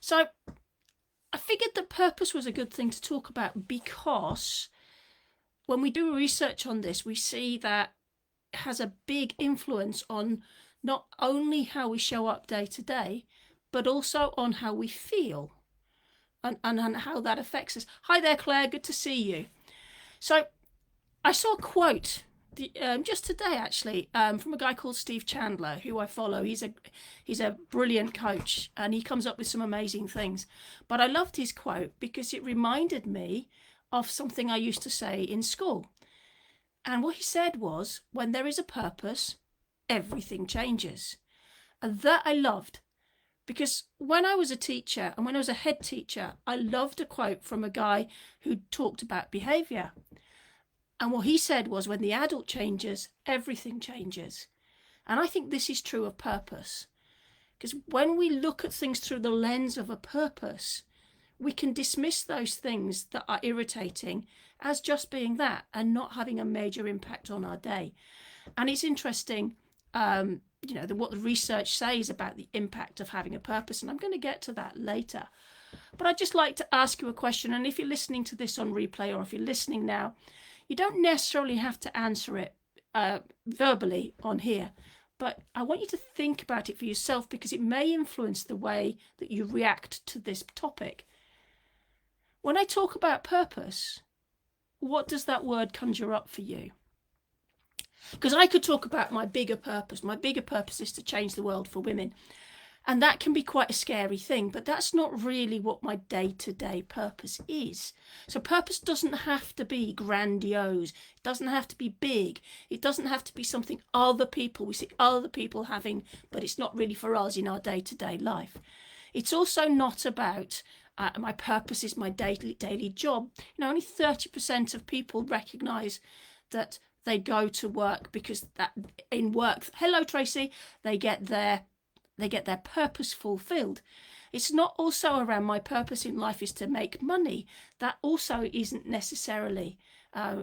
So I figured that purpose was a good thing to talk about, because when we do research on this, we see that it has a big influence on not only how we show up day to day, but also on how we feel, and how that affects us. Hi there, Claire. Good to see you. So I saw a quote just today, actually, from a guy called Steve Chandler, who I follow. He's a brilliant coach, and he comes up with some amazing things. But I loved his quote because it reminded me of something I used to say in school. And what he said was, when there is a purpose, everything changes. And that I loved, because when I was a teacher and when I was a head teacher, I loved a quote from a guy who talked about behavior. And what he said was, when the adult changes, everything changes. And I think this is true of purpose. Because when we look at things through the lens of a purpose, we can dismiss those things that are irritating as just being that and not having a major impact on our day. And it's interesting, what the research says about the impact of having a purpose. And I'm going to get to that later. But I'd just like to ask you a question. And if you're listening to this on replay, or if you're listening now, you don't necessarily have to answer it verbally on here, but I want you to think about it for yourself, because it may influence the way that you react to this topic. When I talk about purpose, what does that word conjure up for you? Because I could talk about my bigger purpose. My bigger purpose is to change the world for women. And that can be quite a scary thing, but that's not really what my day-to-day purpose is. So purpose doesn't have to be grandiose. It doesn't have to be big. It doesn't have to be something we see other people having, but it's not really for us in our day-to-day life. It's also not about my purpose is my daily job. Only 30% of people recognise that they go to work because that in work, hello Tracy, they get their purpose fulfilled. It's not also around my purpose in life is to make money. That also isn't necessarily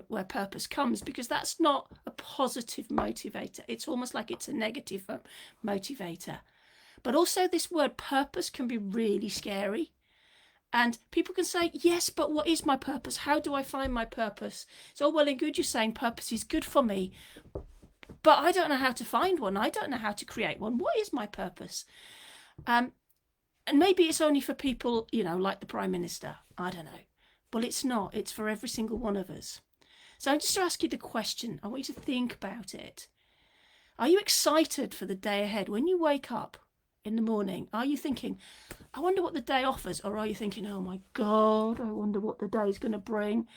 where purpose comes, because that's not a positive motivator. It's almost like it's a negative motivator. But also this word purpose can be really scary. And people can say, yes, but what is my purpose? How do I find my purpose? It's all well and good you're saying purpose is good for me, but I don't know how to find one. I don't know how to create one. What is my purpose? And maybe it's only for people, like the Prime Minister. I don't know. Well, it's not. It's for every single one of us. So just to ask you the question, I want you to think about it. Are you excited for the day ahead? When you wake up in the morning, are you thinking, I wonder what the day offers? Or are you thinking, oh my God, I wonder what the day is going to bring?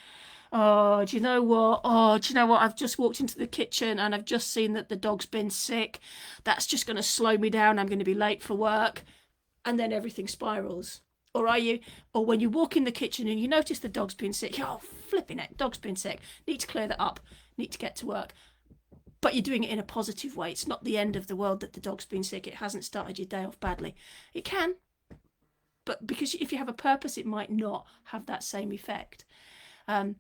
Oh, do you know what? I've just walked into the kitchen and I've just seen that the dog's been sick. That's just going to slow me down. I'm going to be late for work. And then everything spirals. Or when you walk in the kitchen and you notice the dog's been sick, oh, flipping it, dog's been sick. Need to clear that up. Need to get to work. But you're doing it in a positive way. It's not the end of the world that the dog's been sick. It hasn't started your day off badly. It can. But because if you have a purpose, it might not have that same effect. And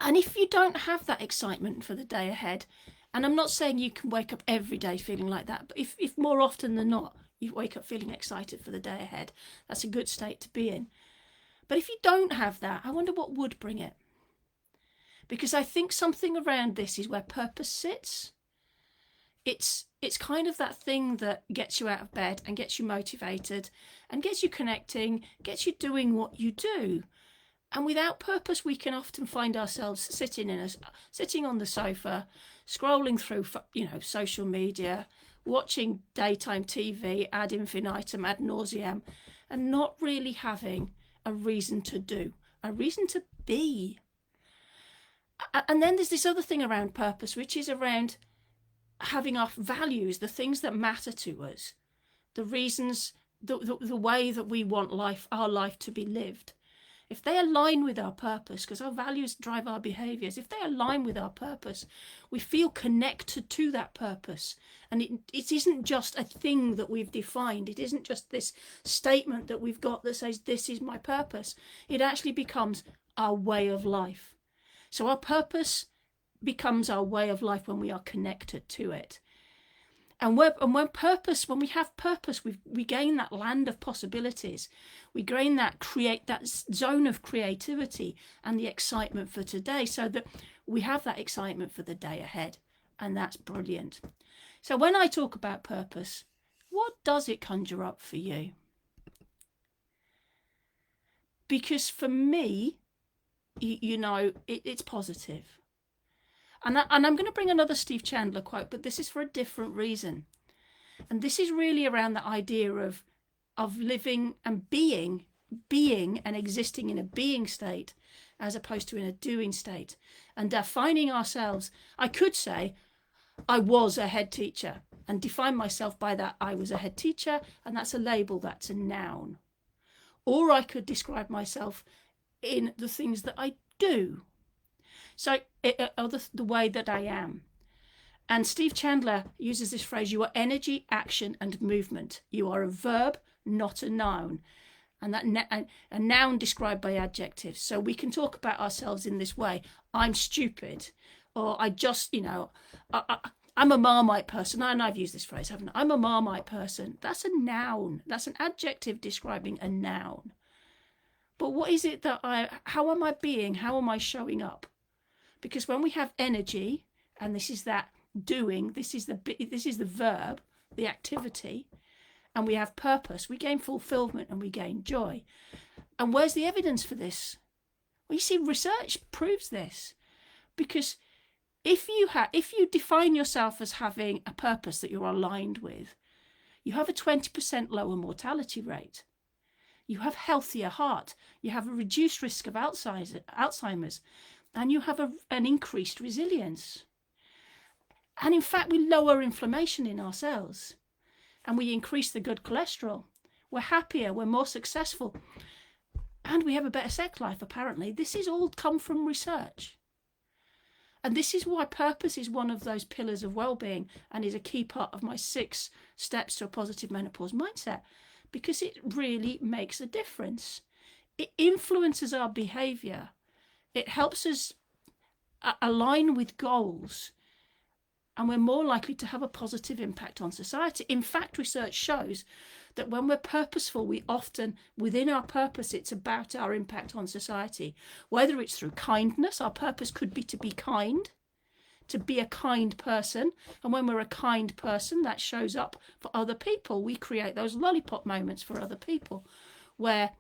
if you don't have that excitement for the day ahead, and I'm not saying you can wake up every day feeling like that, but if more often than not, you wake up feeling excited for the day ahead, that's a good state to be in. But if you don't have that, I wonder what would bring it. Because I think something around this is where purpose sits. It's kind of that thing that gets you out of bed and gets you motivated and gets you connecting, gets you doing what you do. And without purpose, we can often find ourselves sitting on the sofa, scrolling through, social media, watching daytime TV ad infinitum, ad nauseam, and not really having a reason to do, a reason to be. And then there's this other thing around purpose, which is around having our values, the things that matter to us, the reasons, the way that we want our life to be lived. If they align with our purpose, because our values drive our behaviours, if they align with our purpose, we feel connected to that purpose. And it isn't just a thing that we've defined. It isn't just this statement that we've got that says, this is my purpose. It actually becomes our way of life. So our purpose becomes our way of life when we are connected to it. And when we have purpose, we gain that land of possibilities. We gain that zone of creativity and the excitement for today, so that we have that excitement for the day ahead. And that's brilliant. So when I talk about purpose, what does it conjure up for you? Because for me, it's positive. And I'm going to bring another Steve Chandler quote, but this is for a different reason. And this is really around the idea of living and being and existing in a being state as opposed to in a doing state. And defining ourselves, I could say, I was a head teacher, and define myself by that. I was a head teacher, and that's a label, that's a noun. Or I could describe myself in the things that I do. So the way that I am. And Steve Chandler uses this phrase: you are energy, action, and movement. You are a verb, not a noun. And a noun described by adjectives. So we can talk about ourselves in this way: I'm stupid, or I just, I'm a Marmite person. And I've used this phrase, haven't I? I'm a Marmite person. That's a noun. That's an adjective describing a noun. But what is it how am I being? How am I showing up? Because when we have energy, and this is that doing, this is the verb, the activity, and we have purpose, we gain fulfillment and we gain joy. And where's the evidence for this? Well, you see, research proves this. Because if you define yourself as having a purpose that you're aligned with, you have a 20% lower mortality rate. You have healthier heart. You have a reduced risk of Alzheimer's. And you have an increased resilience. And in fact, we lower inflammation in our cells. And we increase the good cholesterol. We're happier, we're more successful. And we have a better sex life, apparently. This is all come from research. And this is why purpose is one of those pillars of well-being and is a key part of my 6 steps to a positive menopause mindset, because it really makes a difference. It influences our behavior. It helps us align with goals, and we're more likely to have a positive impact on society. In fact, research shows that when we're purposeful, we often, within our purpose, it's about our impact on society. Whether it's through kindness, our purpose could be to be kind, to be a kind person. And when we're a kind person, that shows up for other people. We create those lollipop moments for other people where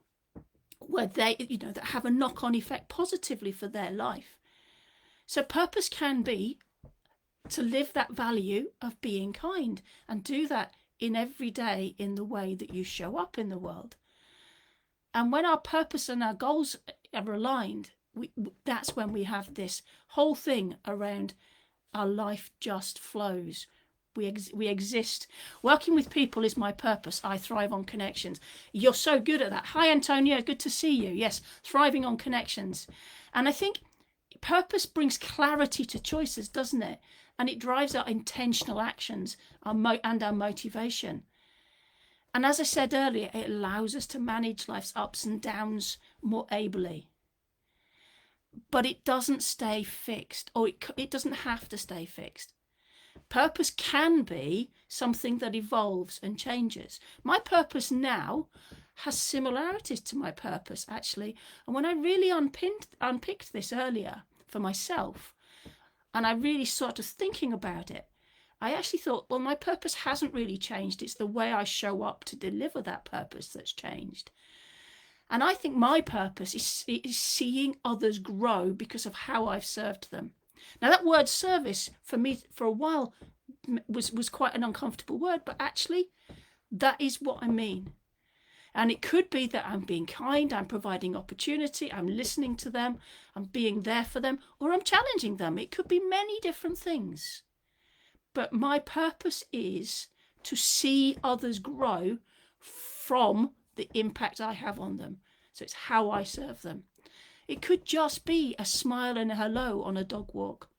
they, that have a knock-on effect positively for their life. So purpose can be to live that value of being kind, and do that in every day in the way that you show up in the world. And when our purpose and our goals are aligned, that's when we have this whole thing around our life just flows. We exist. Working with people is my purpose. I thrive on connections. You're so good at that. Hi, Antonia. Good to see you. Yes, thriving on connections. And I think purpose brings clarity to choices, doesn't it? And it drives our intentional actions and our motivation. And as I said earlier, it allows us to manage life's ups and downs more ably. But it doesn't stay fixed, or it doesn't have to stay fixed. Purpose can be something that evolves and changes. My purpose now has similarities to my purpose, actually. And when I really unpicked this earlier for myself, and I really started thinking about it, I actually thought, well, my purpose hasn't really changed. It's the way I show up to deliver that purpose that's changed. And I think my purpose is seeing others grow because of how I've served them. Now, that word service for me for a while was quite an uncomfortable word, but actually that is what I mean. And it could be that I'm being kind, I'm providing opportunity, I'm listening to them, I'm being there for them, or I'm challenging them. It could be many different things. But my purpose is to see others grow from the impact I have on them. So it's how I serve them. It could just be a smile and a hello on a dog walk.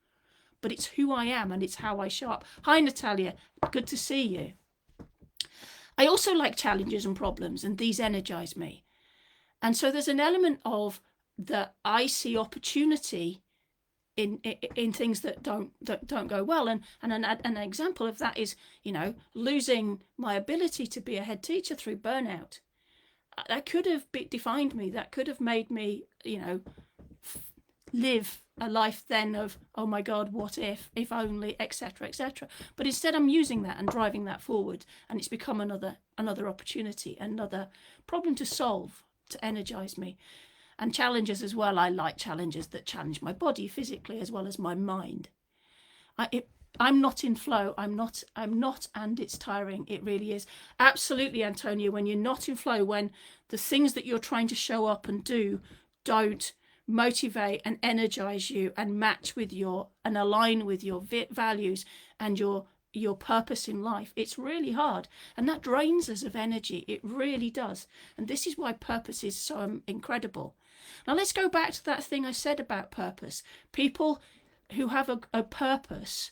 But it's who I am and it's how I show up. Hi, Natalia. Good to see you. I also like challenges and problems, and these energize me. And so there's an element of that I see opportunity in things that don't go well. And an example of that is, losing my ability to be a head teacher through burnout. That could have defined me. That could have made me, live a life then of, oh my God, what if only, etc., etc. But instead I'm using that and driving that forward, and it's become another opportunity, another problem to solve, to energize me. And challenges as well. I like challenges that challenge my body physically as well as my mind. I'm not in flow. I'm not, and it's tiring. It really is. Absolutely, Antonia, when you're not in flow, when the things that you're trying to show up and do don't motivate and energize you and match with and align with your values and your purpose in life, it's really hard, and that drains us of energy. It really does. And this is why purpose is so incredible. Now let's go back to that thing I said about purpose. People who have a purpose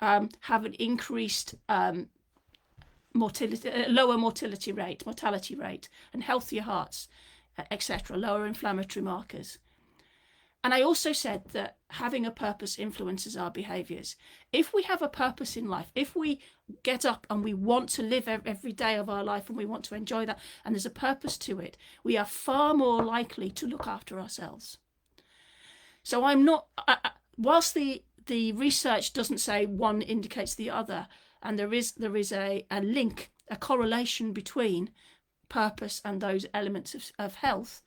have an increased lower mortality rate, and healthier hearts, etc., lower inflammatory markers. And I also said that having a purpose influences our behaviours. If we have a purpose in life, if we get up and we want to live every day of our life and we want to enjoy that, and there's a purpose to it, we are far more likely to look after ourselves. So I'm not, whilst the research doesn't say one indicates the other, and there is a link, a correlation between purpose and those elements of health,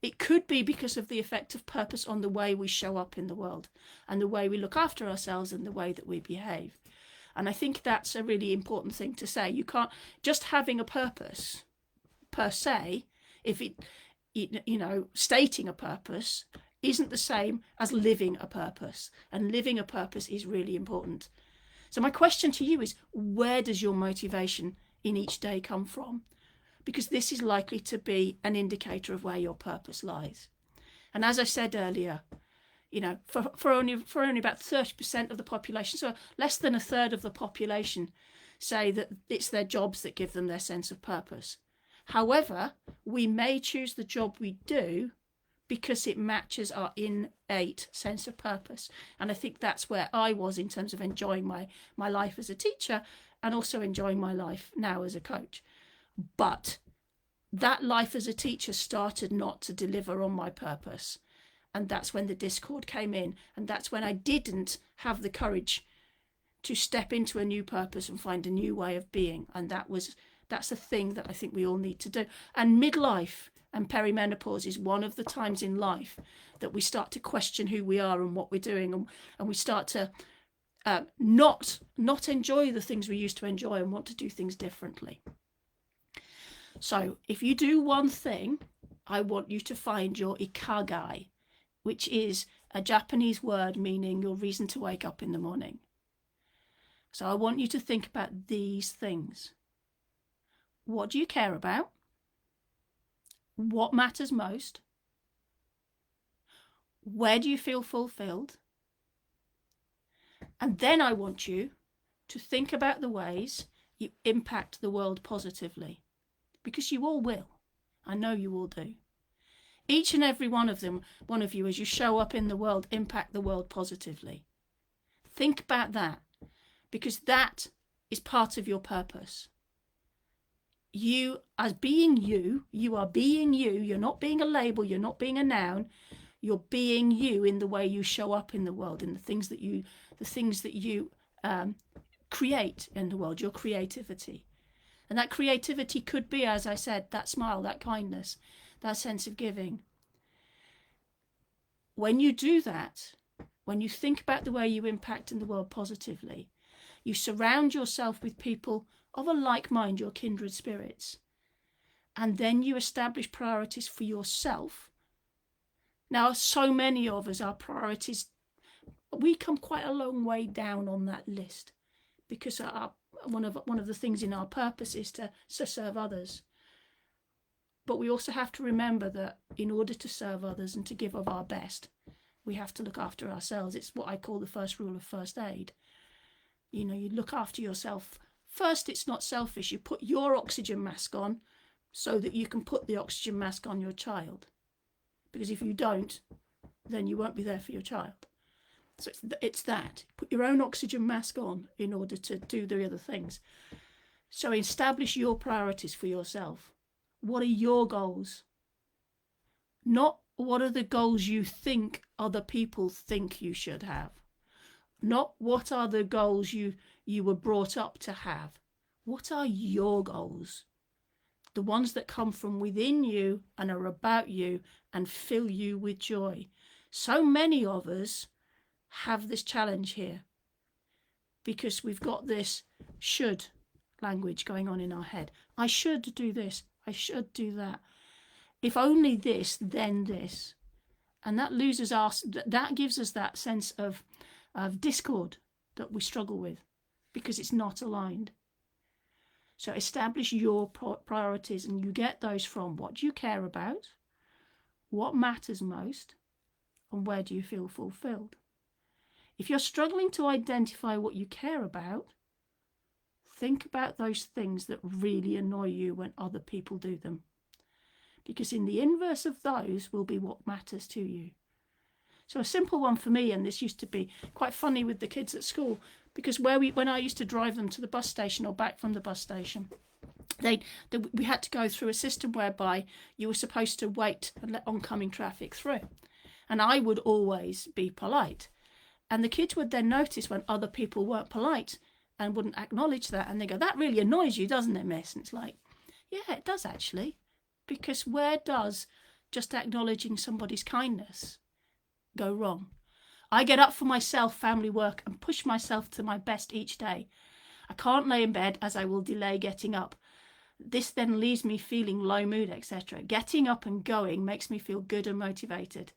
it could be because of the effect of purpose on the way we show up in the world and the way we look after ourselves and the way that we behave. And I think that's a really important thing to say. You can't just having a purpose per se, if stating a purpose isn't the same as living a purpose. And living a purpose is really important. So my question to you is, where does your motivation in each day come from? Because this is likely to be an indicator of where your purpose lies. And as I said earlier, for only about 30% of the population, so less than a third of the population, say that it's their jobs that give them their sense of purpose. However, we may choose the job we do because it matches our innate sense of purpose. And I think that's where I was in terms of enjoying my life as a teacher, and also enjoying my life now as a coach. But that life as a teacher started not to deliver on my purpose. And that's when the discord came in. And that's when I didn't have the courage to step into a new purpose and find a new way of being. And that's a thing that I think we all need to do. And midlife and perimenopause is one of the times in life that we start to question who we are and what we're doing. And we start to not enjoy the things we used to enjoy and want to do things differently. So if you do one thing, I want you to find your ikigai, which is a Japanese word meaning your reason to wake up in the morning. So I want you to think about these things. What do you care about? What matters most? Where do you feel fulfilled? And then I want you to think about the ways you impact the world positively, because you all will. I know you all do. Each and every one of you, as you show up in the world, impact the world positively. Think about that, because that is part of your purpose. You, as being you are being you. You're not being a label. You're not being a noun. You're being you in the way you show up in the world, in the things that you create in the world, your creativity. And that creativity could be, as I said, that smile, that kindness, that sense of giving. When you do that, when you think about the way you impact in the world positively, you surround yourself with people of a like mind, your kindred spirits. And then you establish priorities for yourself. Now, so many of us, our priorities, we come quite a long way down on that list, because one of the things in our purpose is to serve others. But we also have to remember that in order to serve others and to give of our best, we have to look after ourselves. It's what I call the first rule of first aid. You look after yourself. First, it's not selfish. You put your oxygen mask on so that you can put the oxygen mask on your child. Because if you don't, then you won't be there for your child. So it's that. Put your own oxygen mask on in order to do the other things. So establish your priorities for yourself. What are your goals? Not what are the goals you think other people think you should have. Not what are the goals you were brought up to have. What are your goals? The ones that come from within you and are about you and fill you with joy. So many of us have this challenge here because we've got this should language going on in our head. I should do this. I should do that. If only this, then this. And that loses us, that gives us that sense of discord that we struggle with because it's not aligned. So establish your priorities, and you get those from what do you care about, what matters most, and where do you feel fulfilled. If you're struggling to identify what you care about, think about those things that really annoy you when other people do them. Because in the inverse of those will be what matters to you. So a simple one for me, and this used to be quite funny with the kids at school, because when I used to drive them to the bus station or back from the bus station, we had to go through a system whereby you were supposed to wait and let oncoming traffic through. And I would always be polite. And the kids would then notice when other people weren't polite and wouldn't acknowledge that. And they go, that really annoys you, doesn't it, miss? And it's like, yeah, it does actually. Because where does just acknowledging somebody's kindness go wrong? I get up for myself, family work, and push myself to my best each day. I can't lay in bed as I will delay getting up. This then leaves me feeling low mood, etc. Getting up and going makes me feel good and motivated.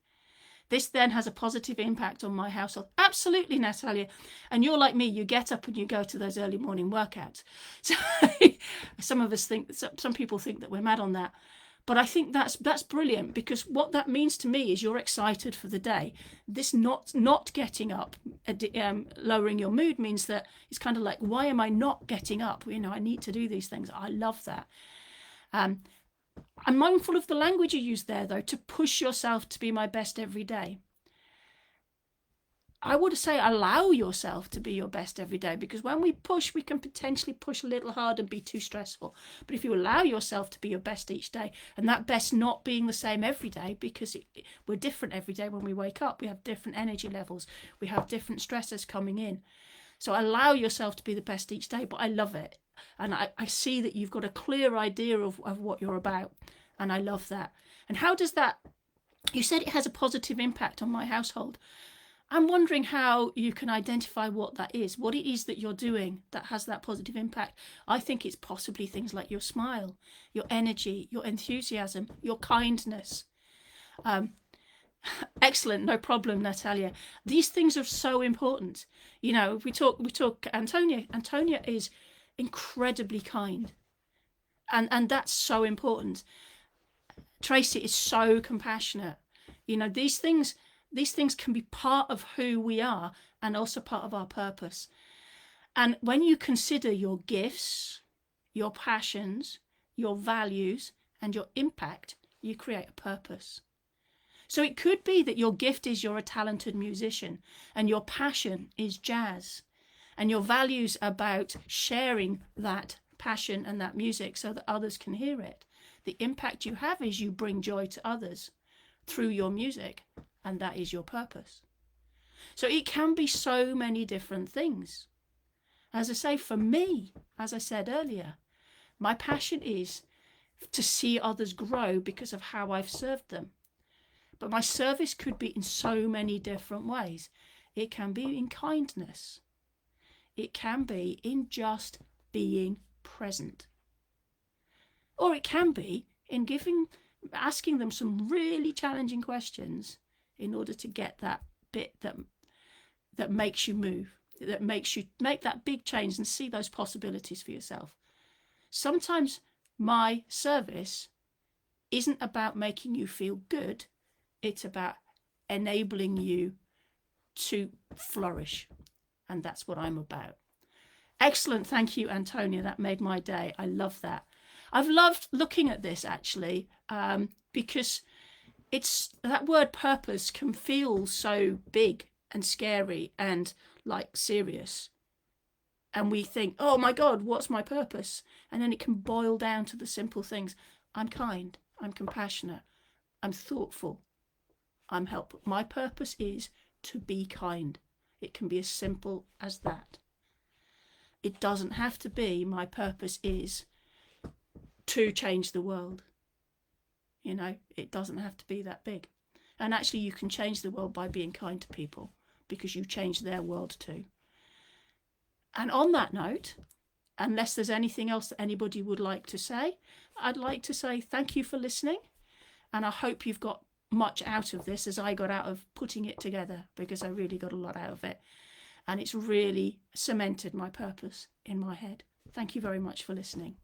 This then has a positive impact on my household. Absolutely, Natalia. And you're like me, you get up and you go to those early morning workouts. So some of us think, some people think that we're mad on that. But I think that's brilliant, because what that means to me is you're excited for the day. This not getting up, lowering your mood means that it's kind of like, why am I not getting up? I need to do these things. I love that. I'm mindful of the language you use there, though, to push yourself to be my best every day. I would say allow yourself to be your best every day, because when we push, we can potentially push a little hard and be too stressful. But if you allow yourself to be your best each day, and that best not being the same every day, because we're different every day when we wake up, we have different energy levels, we have different stressors coming in. So allow yourself to be the best each day, but I love it. And I see that you've got a clear idea of what you're about, and I love that. And how does that, you said it has a positive impact on my household. I'm wondering how you can identify what that is, what it is that you're doing that has that positive impact. I think it's possibly things like your smile, your energy, your enthusiasm, your kindness. Excellent, no problem, Natalia. These things are so important. If we talk Antonia. Antonia is incredibly kind. And that's so important. Tracy is so compassionate. These things can be part of who we are and also part of our purpose. And when you consider your gifts, your passions, your values, and your impact, you create a purpose. So it could be that your gift is you're a talented musician, and your passion is jazz, and your values about sharing that passion and that music so that others can hear it. The impact you have is you bring joy to others through your music. And that is your purpose. So it can be so many different things. As I say, for me, as I said earlier, my passion is to see others grow because of how I've served them. But my service could be in so many different ways. It can be in kindness. It can be in just being present. Or it can be in asking them some really challenging questions in order to get that bit that makes you move, that makes you make that big change and see those possibilities for yourself. Sometimes my service isn't about making you feel good. It's about enabling you to flourish. And that's what I'm about. Excellent. Thank you, Antonia. That made my day. I love that. I've loved looking at this, actually, because it's that word purpose can feel so big and scary and like serious. And we think, oh my God, what's my purpose? And then it can boil down to the simple things. I'm kind, I'm compassionate, I'm thoughtful, I'm helpful. My purpose is to be kind. It can be as simple as that. It doesn't have to be my purpose is to change the world. You know, it doesn't have to be that big. And actually, you can change the world by being kind to people, because you change their world too. And on that note, unless there's anything else that anybody would like to say, I'd like to say thank you for listening. And I hope you've got much out of this, as I got out of putting it together, because I really got a lot out of it. And it's really cemented my purpose in my head. Thank you very much for listening.